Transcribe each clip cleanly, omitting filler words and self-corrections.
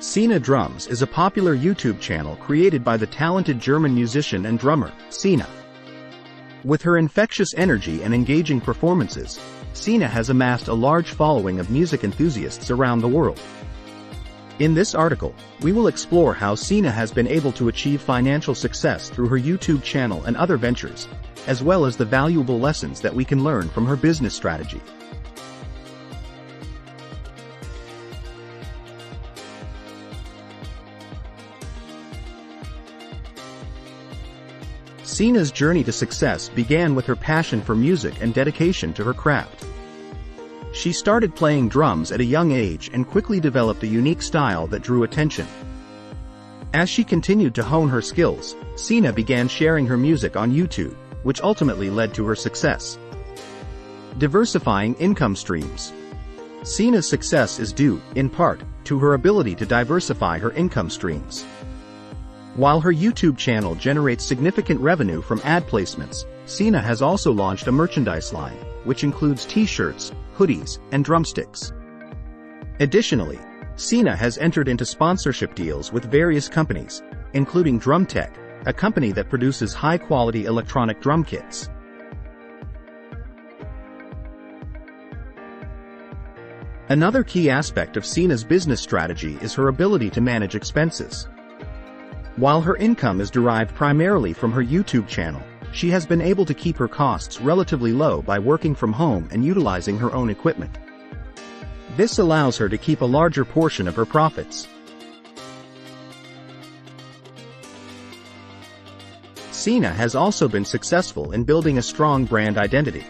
Sina Drums is a popular YouTube channel created by the talented German musician and drummer, Sina. With her infectious energy and engaging performances, Sina has amassed a large following of music enthusiasts around the world. In this article, we will explore how Sina has been able to achieve financial success through her YouTube channel and other ventures, as well as the valuable lessons that we can learn from her business strategy. Sina's journey to success began with her passion for music and dedication to her craft. She started playing drums at a young age and quickly developed a unique style that drew attention. As she continued to hone her skills, Sina began sharing her music on YouTube, which ultimately led to her success. Diversifying income streams. Sina's success is due, in part, to her ability to diversify her income streams. While her YouTube channel generates significant revenue from ad placements, Sina has also launched a merchandise line, which includes t-shirts, hoodies, and drumsticks. Additionally, Sina has entered into sponsorship deals with various companies, including DrumTech, a company that produces high-quality electronic drum kits. Another key aspect of Sina's business strategy is her ability to manage expenses. While her income is derived primarily from her YouTube channel, she has been able to keep her costs relatively low by working from home and utilizing her own equipment. This allows her to keep a larger portion of her profits. Sina has also been successful in building a strong brand identity.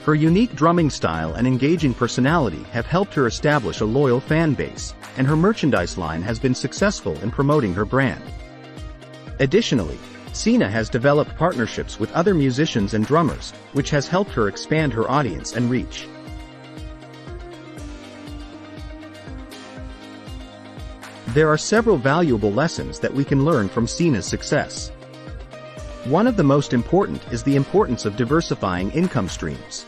Her unique drumming style and engaging personality have helped her establish a loyal fan base, and her merchandise line has been successful in promoting her brand. Additionally, Sina has developed partnerships with other musicians and drummers, which has helped her expand her audience and reach. There are several valuable lessons that we can learn from Sina's success. One of the most important is the importance of diversifying income streams.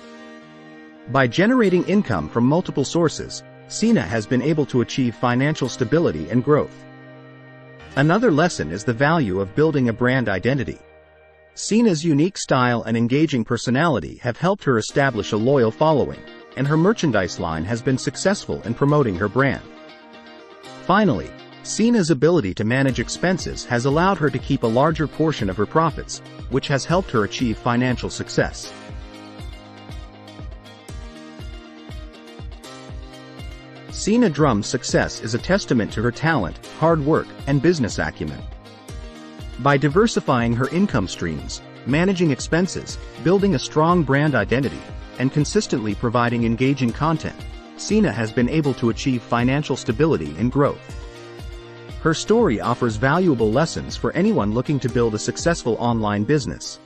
By generating income from multiple sources, Sina has been able to achieve financial stability and growth. Another lesson is the value of building a brand identity. Sina's unique style and engaging personality have helped her establish a loyal following, and her merchandise line has been successful in promoting her brand. Finally, Sina's ability to manage expenses has allowed her to keep a larger portion of her profits, which has helped her achieve financial success. Sina Drums' success is a testament to her talent, hard work, and business acumen. By diversifying her income streams, managing expenses, building a strong brand identity, and consistently providing engaging content, Sina has been able to achieve financial stability and growth. Her story offers valuable lessons for anyone looking to build a successful online business.